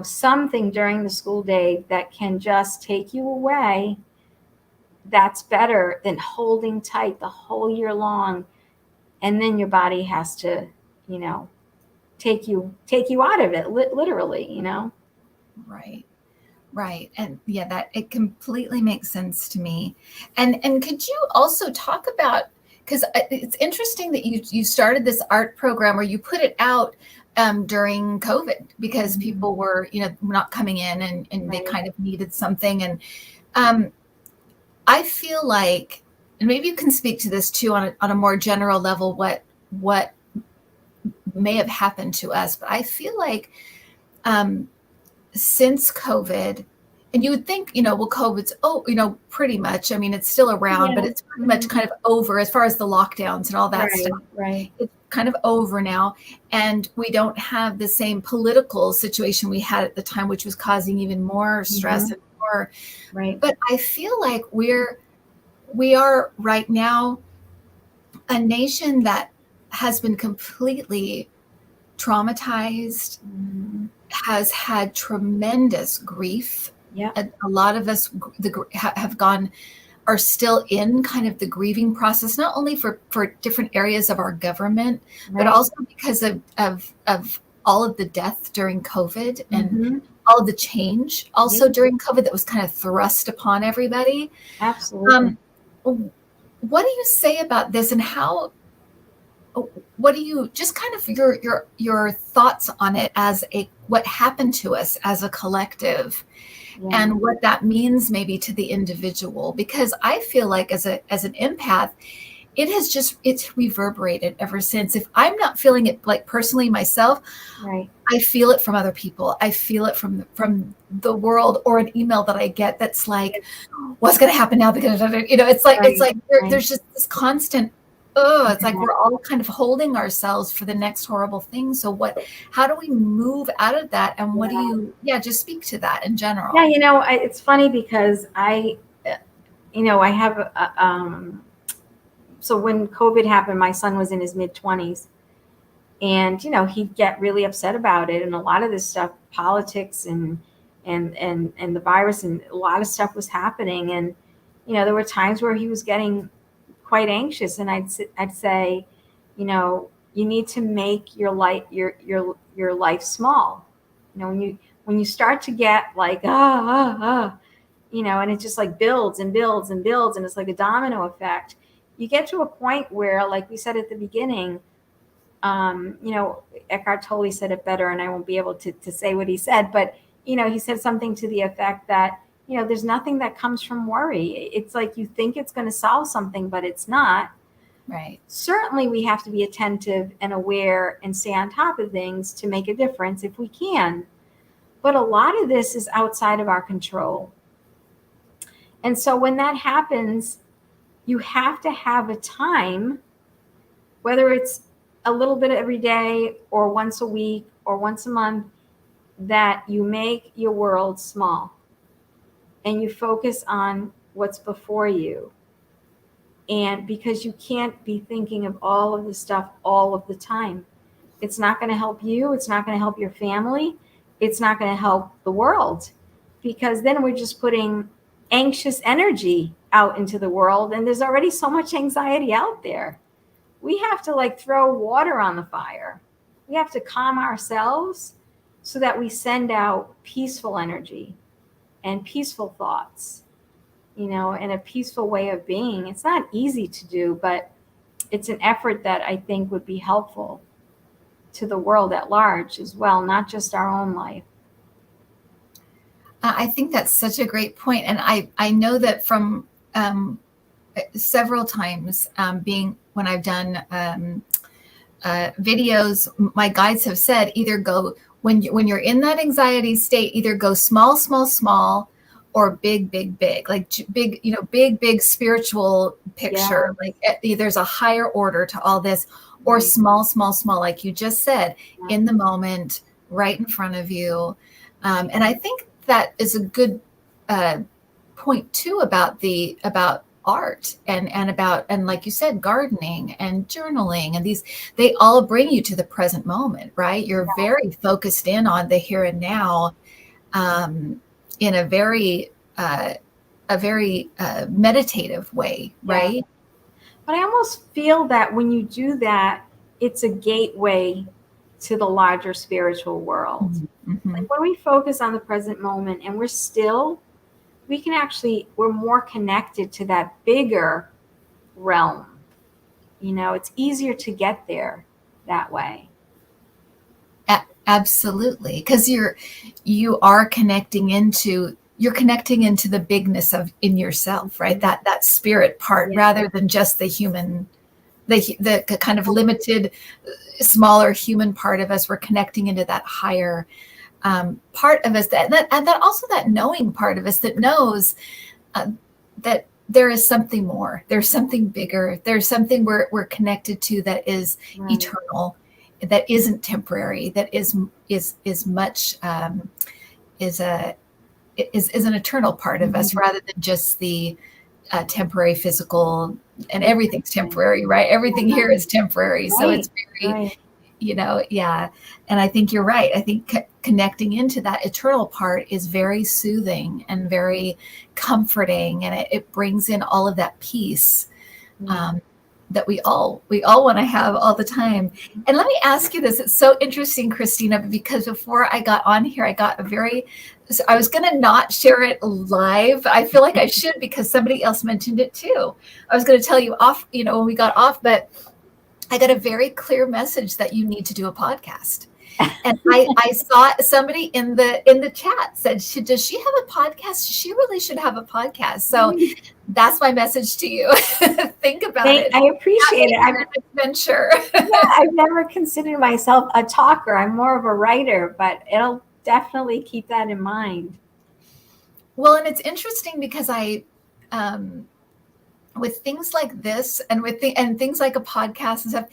Speaker 2: something during the school day that can just take you away, that's better than holding tight the whole year long. And then your body has to, take you out of it, literally,
Speaker 1: Right. And yeah, that it completely makes sense to me. And could you also talk about, because it's interesting that you started this art program, or you put it out during COVID because people were, not coming in and they
Speaker 2: Right.
Speaker 1: kind of needed something. And I feel like, and maybe you can speak to this too on a more general level, what may have happened to us, but I feel like since COVID, and you would think, well, COVID's, pretty much, I mean, it's still around, but
Speaker 2: Yeah.
Speaker 1: it's pretty much kind of over as far as the lockdowns and all that stuff.
Speaker 2: Right.
Speaker 1: It's kind of over now. And we don't have the same political situation we had at the time, which was causing even more stress and more.
Speaker 2: Right.
Speaker 1: But I feel like we are right now a nation that has been completely traumatized, has had tremendous grief.
Speaker 2: Yeah.
Speaker 1: And a lot of us are still in kind of the grieving process, not only for different areas of our government, but also because of all of the death during COVID and all of the change also during COVID that was kind of thrust upon everybody.
Speaker 2: Absolutely.
Speaker 1: What do you say about this, and what do you, just kind of your thoughts on it as what happened to us as a collective, and what that means maybe to the individual? Because I feel like as an empath, it's reverberated ever since. If I'm not feeling it like personally myself, I feel it from other people. I feel it from the world, or an email that I get that's like, what's going to happen now? Because it's like there's just this constant, it's like we're all kind of holding ourselves for the next horrible thing. So how do we move out of that? And what do you, just speak to that in general.
Speaker 2: Yeah, it's funny because I have, so when COVID happened, my son was in his mid-20s, and, he'd get really upset about it. And a lot of this stuff, politics and the virus, and a lot of stuff was happening. And, there were times where he was getting quite anxious, and I'd say, you need to make your life small. When you start to get like and it just like builds and builds and builds, and it's like a domino effect. You get to a point where, like we said at the beginning, Eckhart Tolle said it better, and I won't be able to say what he said, but he said something to the effect that there's nothing that comes from worry. It's like you think it's going to solve something, but it's not.
Speaker 1: Right.
Speaker 2: Certainly we have to be attentive and aware and stay on top of things to make a difference if we can. But a lot of this is outside of our control. And so when that happens, you have to have a time, whether it's a little bit every day or once a week or once a month, that you make your world small and you focus on what's before you. And because you can't be thinking of all of the stuff all of the time, it's not going to help you. It's not going to help your family. It's not going to help the world, because then we're just putting anxious energy out into the world. And there's already so much anxiety out there. We have to throw water on the fire. We have to calm ourselves so that we send out peaceful energy and peaceful thoughts, and a peaceful way of being. It's not easy to do, but it's an effort that I think would be helpful to the world at large as well, not just our own life.
Speaker 1: I think that's such a great point. And I know that from several times when I've done videos, my guides have said, either go, when you're in that anxiety state, either go small, small, small, or big, big, big, like big, big spiritual picture. Like there's a higher order to all this, or small, small, small, like you just said, in the moment, right in front of you. And I think that is a good point too about art and like you said, gardening and journaling, and they all bring you to the present moment, right? You're very focused in on the here and now, in a very meditative way, right?
Speaker 2: But I almost feel that when you do that, it's a gateway to the larger spiritual world.
Speaker 1: Mm-hmm.
Speaker 2: Like when we focus on the present moment and we're still, we're more connected to that bigger realm. It's easier to get there that way.
Speaker 1: Absolutely. Because you are connecting into the bigness of in yourself, right? That spirit part
Speaker 2: Yeah.
Speaker 1: rather than just the human, the kind of limited, smaller human part of us. We're connecting into that higher part of us, and that also that knowing part of us that knows that there is something more. There's something bigger. There's something we're connected to that is
Speaker 2: Right.
Speaker 1: eternal, that isn't temporary, that is much is a is an eternal part of us rather than just the temporary physical. And everything's temporary, right? Everything here is temporary, so
Speaker 2: Right.
Speaker 1: it's very,
Speaker 2: Right.
Speaker 1: yeah. And I think you're right. I think connecting into that eternal part is very soothing and very comforting, and it brings in all of that peace that we all want to have all the time. And let me ask you this. It's so interesting, Cristina, because before I got on here, so I was going to not share it live. I feel like I should because somebody else mentioned it too. I was going to tell you off, when we got off, but I got a very clear message that you need to do a podcast. And I saw somebody in the chat said, does she have a podcast? She really should have a podcast. So that's my message to you. Think about it.
Speaker 2: I appreciate it.
Speaker 1: I'm an adventure.
Speaker 2: I've never considered myself a talker. I'm more of a writer, but it'll definitely keep that in mind.
Speaker 1: Well, and it's interesting because with things like this and and things like a podcast and stuff,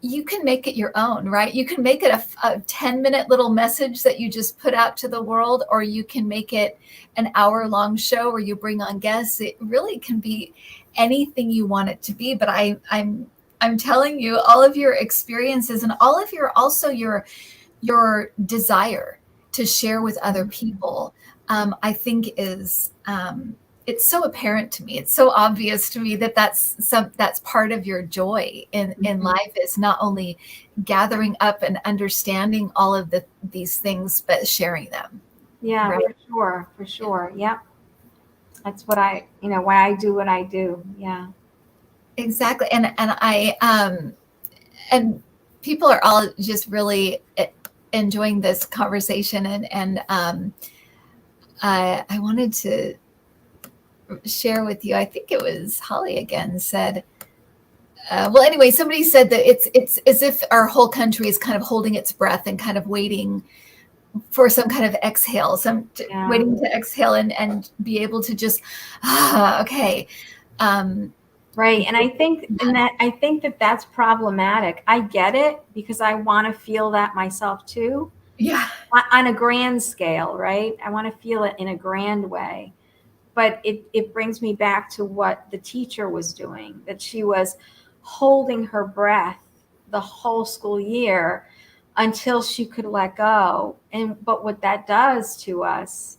Speaker 1: you can make it your own, right? You can make it a 10-minute little message that you just put out to the world, or you can make it an hour-long show where you bring on guests. It really can be anything you want it to be. But I'm telling you, all of your experiences and all of your desire to share with other people, I think is it's so apparent to me. It's so obvious to me that that's part of your joy in life, is not only gathering up and understanding all of these things, but sharing them.
Speaker 2: Yeah,
Speaker 1: right?
Speaker 2: for sure. Yep. That's why I do what I do. Yeah.
Speaker 1: Exactly. And people are all just really enjoying this conversation, and I wanted to share with you. I think it was Holly again said, well, anyway, somebody said that it's as if our whole country is kind of holding its breath and kind of waiting for some kind of exhale, waiting to exhale and be able to just, okay.
Speaker 2: Right. And I think that that's problematic. I get it because I want to feel that myself too.
Speaker 1: Yeah.
Speaker 2: On a grand scale, right? I want to feel it in a grand way. But it brings me back to what the teacher was doing, that she was holding her breath the whole school year until she could let go. But what that does to us,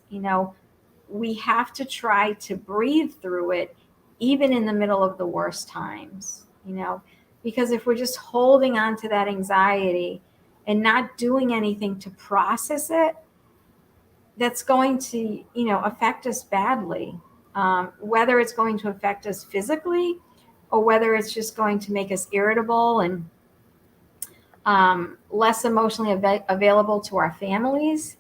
Speaker 2: we have to try to breathe through it, even in the middle of the worst times, because if we're just holding on to that anxiety and not doing anything to process it, that's going to, affect us badly. Whether it's going to affect us physically or whether it's just going to make us irritable and less emotionally available to our families.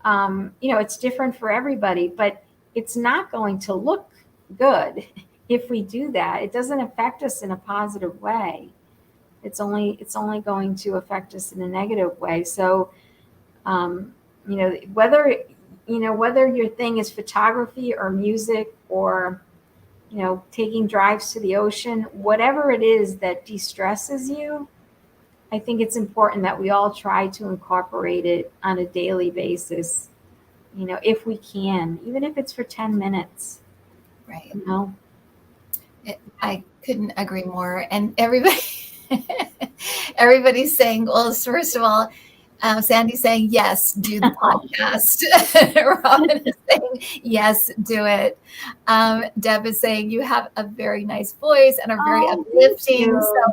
Speaker 2: It's different for everybody, but it's not going to look good if we do that. It doesn't affect us in a positive way. It's only going to affect us in a negative way. So, whether your thing is photography or music or, taking drives to the ocean, whatever it is that de-stresses you, I think it's important that we all try to incorporate it on a daily basis, if we can, even if it's for 10 minutes.
Speaker 1: Right. I couldn't agree more. And everybody's saying, well, first of all, Sandy's saying, yes, do the podcast. Robin is saying, yes, do it. Deb is saying, you have a very nice voice and are very uplifting. So,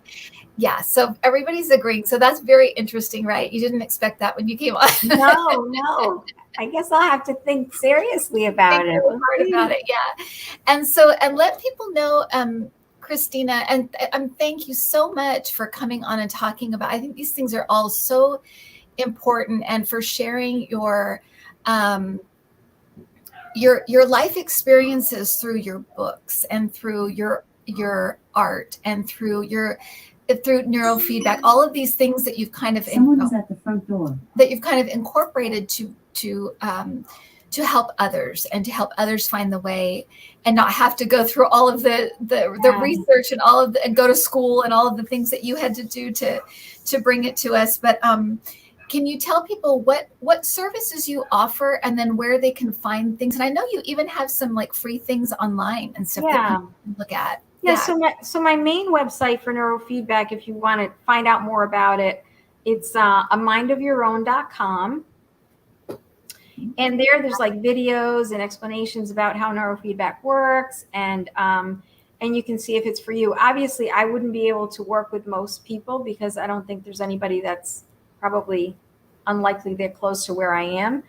Speaker 1: yeah, so everybody's agreeing. So that's very interesting, right? You didn't expect that when you came on.
Speaker 2: No. I guess I'll have to think seriously about it.
Speaker 1: Hard about it, yeah. And let people know, Cristina, and thank you so much for coming on and talking about. I think these things are all so important, and for sharing your life experiences through your books and through your art and through neurofeedback, all of these things that you've kind of
Speaker 3: Someone's at the front door.
Speaker 1: that you've kind of incorporated to help others and to help others find the way and not have to go through all of the research and and go to school and all of the things that you had to do to bring it to us. But can you tell people what services you offer and then where they can find things? And I know you even have some like free things online and stuff that people can look at.
Speaker 2: Yeah. So my main website for neurofeedback, if you want to find out more about it, it's amindofyourown.com. And there's like videos and explanations about how neurofeedback works, and you can see if it's for you. Obviously, I wouldn't be able to work with most people because I don't think there's anybody that's probably unlikely they're close to where I am.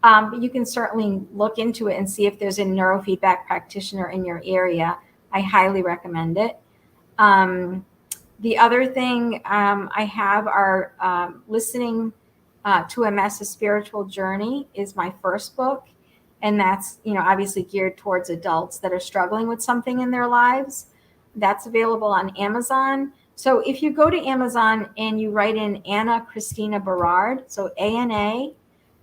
Speaker 2: But you can certainly look into it and see if there's a neurofeedback practitioner in your area. I highly recommend it. The other thing I have are listening to a Mess, a Spiritual Journey is my first book. And that's, obviously geared towards adults that are struggling with something in their lives. That's available on Amazon. So if you go to Amazon and you write in Anna Cristina Berard, so ANA,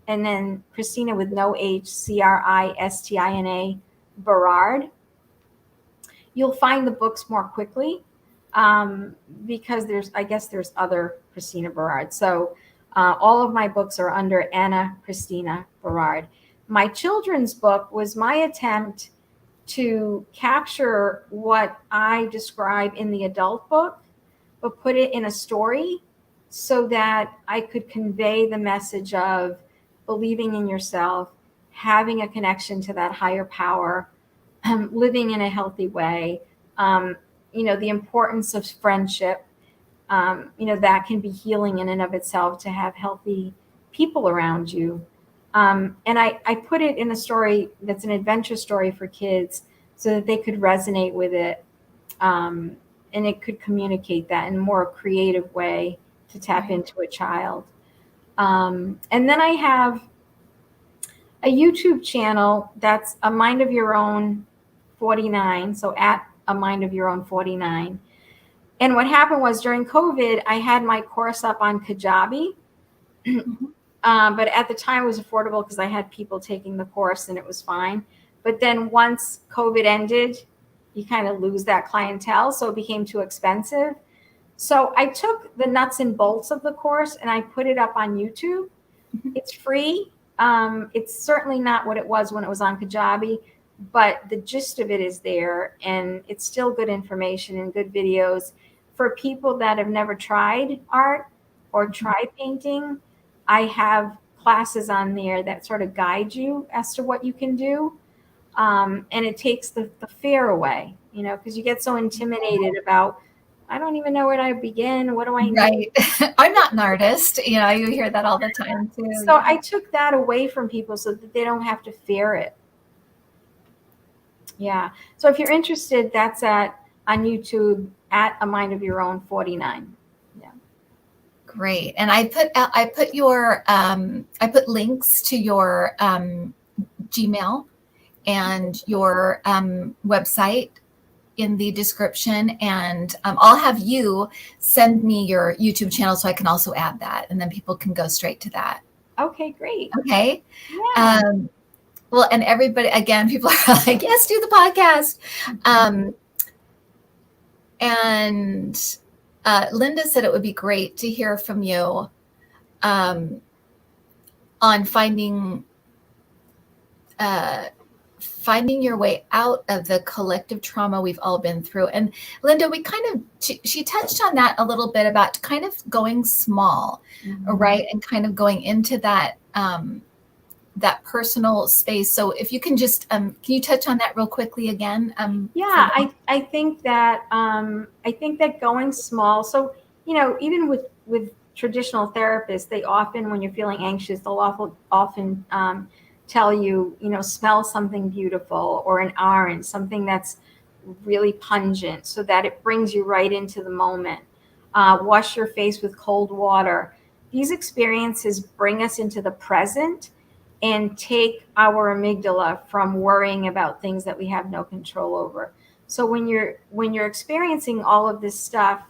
Speaker 2: and then Cristina with no H, Cristina Berard, you'll find the books more quickly because there's other Cristina Berard. So all of my books are under Anna Cristina Berard. My children's book was my attempt to capture what I describe in the adult book, but put it in a story so that I could convey the message of believing in yourself, having a connection to that higher power, living in a healthy way, the importance of friendship, that can be healing in and of itself to have healthy people around you. And I put it in a story that's an adventure story for kids so that they could resonate with it. And it could communicate that in a more creative way to tap into a child. And then I have a YouTube channel that's A Mind of Your Own 49. So at A Mind of Your Own 49. And what happened was during COVID, I had my course up on Kajabi. But at the time it was affordable because I had people taking the course and it was fine. But then once COVID ended, you kind of lose that clientele. So it became too expensive. So I took the nuts and bolts of the course and I put it up on YouTube. It's free. It's certainly not what it was when it was on Kajabi, but the gist of it is there, and it's still good information and good videos for people that have never tried art or tried painting. I have classes on there that sort of guide you as to what you can do. And it takes the fear away, because you get so intimidated about, I don't even know where to begin. What do I need?
Speaker 1: Right. I'm not an artist. You hear that all the time too.
Speaker 2: So I took that away from people so that they don't have to fear it. Yeah. So if you're interested, that's on YouTube at A Mind of Your Own 49. Yeah.
Speaker 1: Great. And I put links to your Gmail and your website in the description, and I'll have you send me your YouTube channel so I can also add that, and then people can go straight to that.
Speaker 2: Okay, great.
Speaker 1: Okay.
Speaker 2: Yeah.
Speaker 1: Well, and everybody, again, people are like, yes, do the podcast. And Linda said it would be great to hear from you on finding your way out of the collective trauma we've all been through. And Linda, she touched on that a little bit about kind of going small, right? And kind of going into that personal space. So if you can just, can you touch on that real quickly again?
Speaker 2: I think that going small. So, even with traditional therapists, they often, when you're feeling anxious, they'll often tell you, smell something beautiful or an orange, something that's really pungent so that it brings you right into the moment. Wash your face with cold water. these experiences bring us into the present and take our amygdala from worrying about things that we have no control over. So when you're experiencing all of this stuff,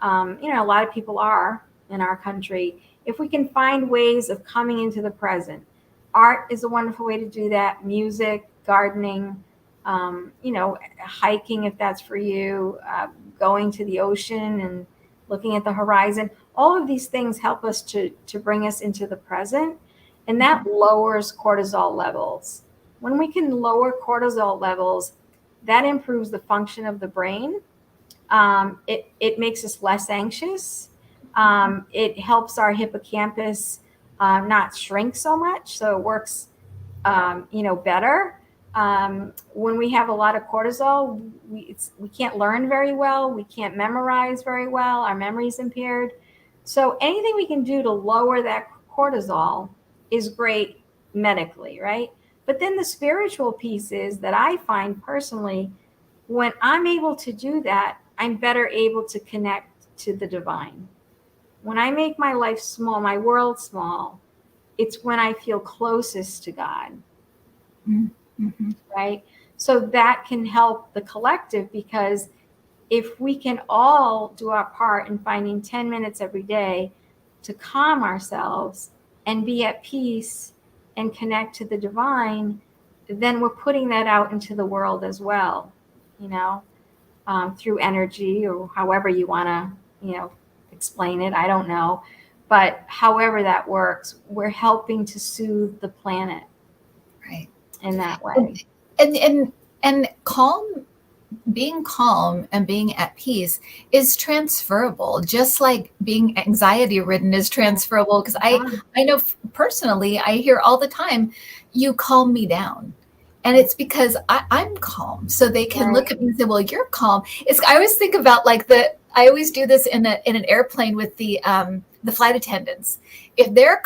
Speaker 2: a lot of people are in our country. If we can find ways of coming into the present, art is a wonderful way to do that. Music, gardening, hiking if that's for you, going to the ocean and looking at the horizon. All of these things help us to bring us into the present, and that lowers cortisol levels. When we can lower cortisol levels, that improves the function of the brain. It makes us less anxious. It helps our hippocampus not shrink so much, so it works, better. When we have a lot of cortisol, we can't learn very well. We can't memorize very well. Our memory is impaired. So anything we can do to lower that cortisol is great medically, right? But then the spiritual piece is that I find personally, when I'm able to do that, I'm better able to connect to the divine. When I make my life small, my world small, it's when I feel closest to God. Mm-hmm. Right? So that can help the collective, because if we can all do our part in finding 10 minutes every day to calm ourselves and be at peace and connect to the divine, then we're putting that out into the world as well, through energy or however you want to, explain it. I don't know. But however that works, we're helping to soothe the planet.
Speaker 1: Right.
Speaker 2: In that way.
Speaker 1: And being calm and being at peace is transferable, just like being anxiety ridden is transferable. Because I know personally, I hear all the time, you calm me down. And it's because I'm calm. So they can look at me and say, well, you're calm. I always think about I always do this in an airplane with the flight attendants. If they're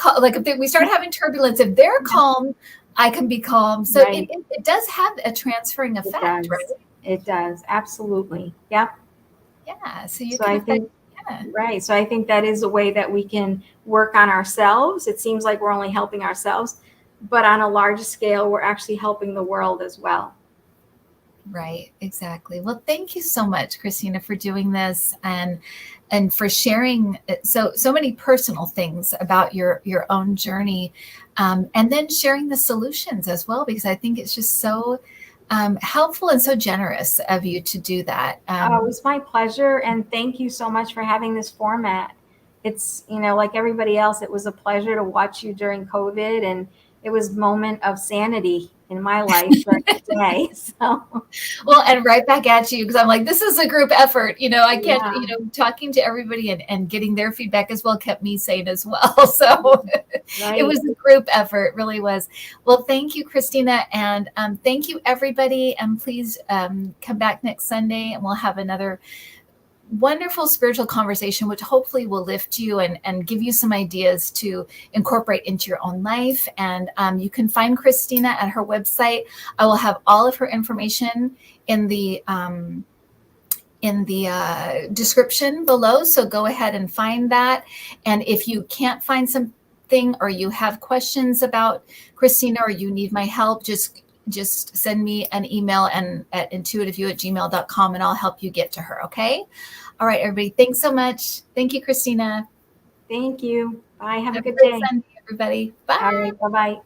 Speaker 1: we start having turbulence, if they're calm, I can be calm. So it does have a transferring effect, right?
Speaker 2: It does. Absolutely. Yep.
Speaker 1: Yeah. So I think
Speaker 2: that is a way that we can work on ourselves. It seems like we're only helping ourselves, but on a larger scale, we're actually helping the world as well.
Speaker 1: Right. Exactly. Well, thank you so much, Cristina, for doing this and for sharing so many personal things about your own journey, and then sharing the solutions as well, because I think it's just so helpful and so generous of you to do that.
Speaker 2: It was my pleasure. And thank you so much for having this format. It's, like everybody else, it was a pleasure to watch you during COVID, and it was a moment of sanity in my life during the day. So,
Speaker 1: well, and right back at you, because I'm like, this is a group effort. I can't, talking to everybody and getting their feedback as well kept me sane as well. So it was a group effort, it really was. Well, thank you, Cristina. And thank you, everybody. And please come back next Sunday and we'll have another wonderful spiritual conversation, which hopefully will lift you and give you some ideas to incorporate into your own life. And you can find Cristina at her website. I will have all of her information in the description below. So go ahead and find that. And if you can't find something, or you have questions about Cristina, or you need my help, just send me an email at intuitiview@gmail.com, and I'll help you get to her. Okay. All right, everybody. Thanks so much. Thank you, Cristina.
Speaker 2: Thank you. Bye. Have a good day.
Speaker 1: Sunday, everybody. Bye.
Speaker 2: All right. Bye-bye.